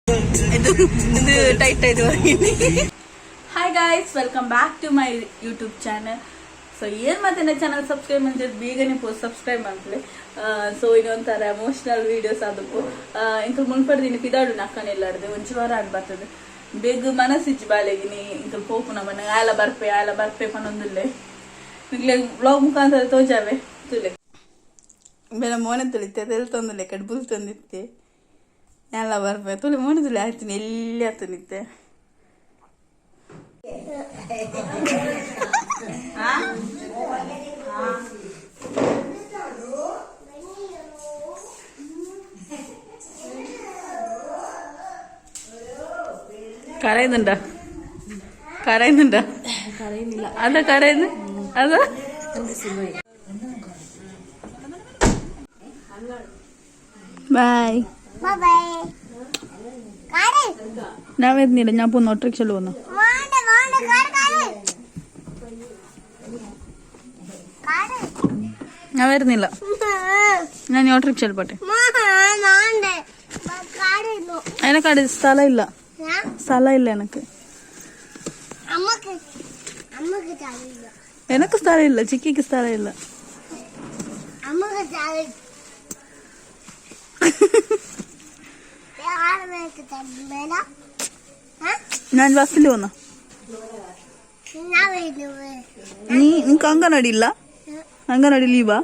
Hi guys, welcome back to my YouTube channel. So here my channel subscribe manche begane post subscribe mantle. So idonthara emotional videos adukku inkal munpadini pidadu nakkane illarde onchu vara ad battade beg manasich balegini inkal popuna manna ala barpe panondulle nikle vlog mukantara tojave tule mera mone tulite teltondule kad bulthonditte ala barpe tule mone tule aitini elli atunite കരയുന്നുണ്ടോ അതാ കരയുന്നു അതാ by ഞാൻ വരുന്നില്ല ഞാൻ പോന്നു ഓട്ടോറിക്ഷയിൽ പോന്നു ഞാൻ വരുന്നില്ല ഞാൻ ഓട്ടോറിക്ഷയിൽ പോട്ടെ എനക്കടെ സ്ഥലമില്ല എനിക്ക് എനക്ക് സ്ഥലമില്ല ചിക്കിക്ക് സ്ഥലമില്ല ഞാൻ ബസ്സിൽ വന്ന നിനക്ക് അങ്കനവാടി ഇല്ല അങ്കനവാടി ലീവാ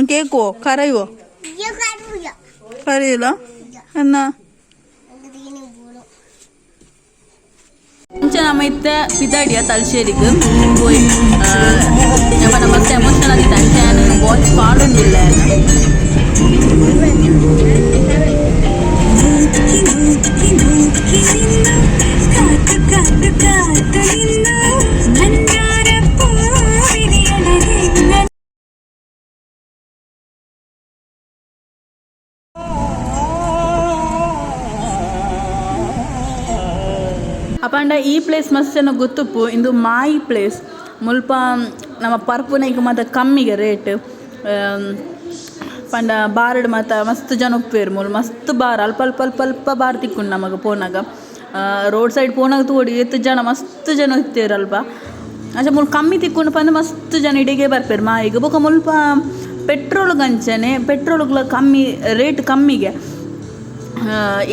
കേക്കോ കരയുവോ കരയില്ല എന്നാ നമ്മ ഇത്ത പിതാടിയ തലശ്ശേരിക്ക് പോയി ഞാൻ മസ്റ്റ് എമോഷണൽ ആಗಿ ഞാൻ വാച്ച് പാടുന്നില്ല ಅಪ್ಪಂಡ ಈ ಪ್ಲೇಸ್ ಮಸ್ತ್ ಚೆನ್ನಾಗಿ ಗೊತ್ತುಪ್ಪು ಇಂದು ಮಾಯಿ ಪ್ಲೇಸ್ ಮುಲ್ಪ ನಮ್ಮ ಪರ್ಪುನೈಗೆ ಮತ್ತು ಕಮ್ಮಿಗೆ ರೇಟ್ ಪಂಡ ಬಾರಡ್ ಮತ್ತು ಮಸ್ತ್ ಜನ ಉಪ್ಪೇರು ಮೂಲ ಮಸ್ತ್ ಬಾರ್ ಅಲ್ಪ ಬಾರ್ ತಿಕ್ಕೊಂಡು ನಮಗೆ ಪೋನಾಗ ರೋಡ್ ಸೈಡ್ ಪೋನಾಗ ತೋಡಿ ಎತ್ತು ಜನ ಮಸ್ತ್ ಜನ ಇತ್ತೇರು ಅಲ್ಪ ಅಂಚೆ ಮುಲ್ಪ ಕಮ್ಮಿ ತಿಕ್ಕೊಂಡು ಪಂದ ಮಸ್ತ್ ಜನ ಇಡಿಗೆ ಬರ್ಪೇರು ಮಾಯಿಗೆ ಬೊಕ ಮುಲ್ಪ ಪೆಟ್ರೋಲ್ ಗಂಚನೆ ಪೆಟ್ರೋಲ್ಗಳ ಕಮ್ಮಿ ರೇಟ್ ಕಮ್ಮಿಗೆ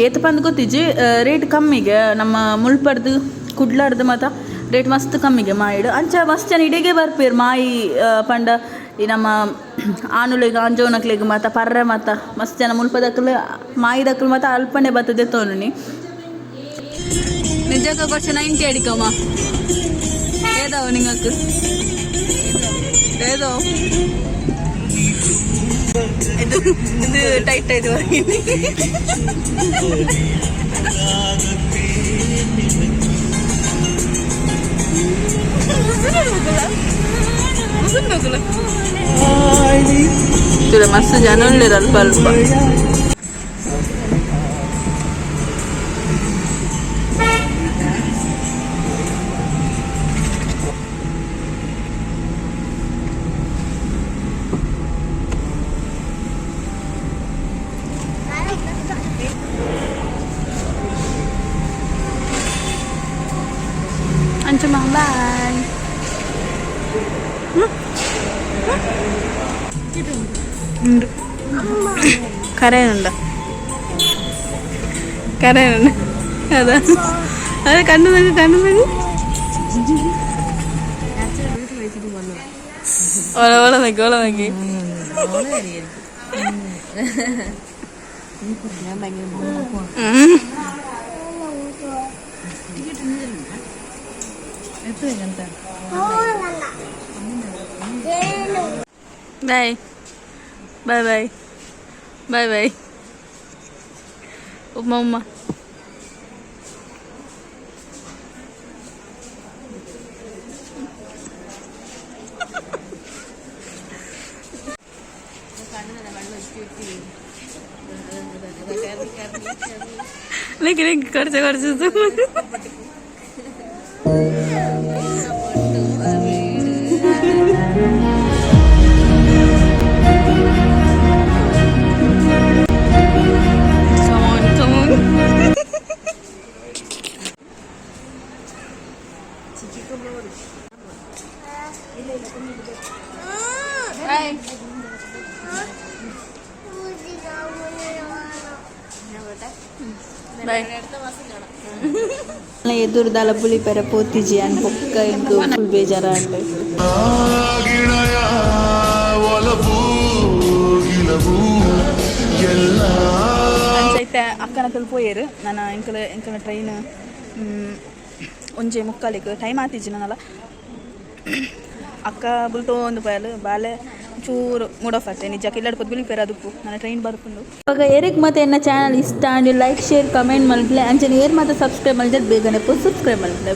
ಏತ ಪಂದ್ ಗೊತ್ತಿಜ್ಜಿ ರೇಟ್ ಕಮ್ಮಿಗೆ ನಮ್ಮ ಮುಳ್ಪಡ್ದು ಕುಡ್ಲಾಡ್ದು ಮತ್ತು ರೇಟ್ ಮಸ್ತ್ ಕಮ್ಮಿಗೆ ಮಾಯಿಡು ಅಂಚ ಮಸ್ತ್ ಜನ ಇಡೆಗೆ ಬರ್ಪೇರು ಮಾಯಿ ಪಂಡ ಈ ನಮ್ಮ ಆನುಲೆಗೆ ಅಂಜೋನಕ್ಲೆಗೆ ಮತ್ತು ಪರ್ರೆ ಮತ್ತು ಮಸ್ತ್ ಜನ ಮುಲ್ಪದಕ್ಕಲು ಮಾಯಿದಕ್ಕಲು ಮತ್ತು ಅಲ್ಪನೆ ಬರ್ತದೆ ತೋನಿ ನಿಜಕ್ಕೆ ಕೊಚ್ಚ 90 ಅಡಿಕಮ್ಮ ಏದವ ನಿಂಗಕ್ಕೆ ಏದೋ ಇದು ಟೈಟ್ ಆಯ್ತು ಮಸ್ತ್ ಜನ ಉಳ್ಳಿರ ಅಲ್ಪ Cuma bye. കരയുന്നുണ്ടോ അതാ അത് കണ്ണു നോക്ക് ഓളെ നോക്കി ബൈ ഉമ്മ കുറച്ച് ಎದುರುದಾಲ ಪುಳಿಪೆರ ಪೋತಿಜಿ ಅನ್ ಬೊಕ್ಕ ಎಂಕ್ ಫುಲ್ ಬೇಜಾರ ಅಂಡ್ ಅಂಚೈತೆ ಅಕ್ಕನ ಕಲ್ ಪೋಯೇರು ನಾನು ಎಂಕಲ ಟ್ರೈನ್ ಒಂಜೆ ಮುಕ್ಕಾಲಿಗೆ ಟೈಮ್ ಆತಿಜ್ಜಿ ನಾನಲ್ಲ ಅಕ್ಕ ಬುಲ್ಟೋ ಒಂದು ಪಯಲು ಬಾಲೆ ಚೂರು ಮೂಡ್ ಆಫ್ ಆಗ್ತದೆ ನಿಜಕ್ಕೆ ಇಲ್ಲಾಡ್ ಪೊದ್ದು ಬಿಳಿಪೇರು ಅದಕ್ಕೂ ನಾನು ಟ್ರೈನ್ ಬರ್ಕೊಂಡು ಇವಾಗ ಏರಿಕ್ ಮತ್ತೆ ಎನ್ನ ಚಾನಲ್ ಇಷ್ಟ ಅಂಡ್ ಲೈಕ್ ಶೇರ್ ಕಮೆಂಟ್ ಮಲ್ಪಲೆ ಅಂಚನೆ ಏರ್ ಮಾತ್ರ ಸಬ್ಸ್ಕ್ರೈಬ್ ಮಾಡಿದ್ರೆ ಬೇಗನೆ ಸಬ್ಸ್ಕ್ರೈಬ್ ಮಲ್ಪಲೆ.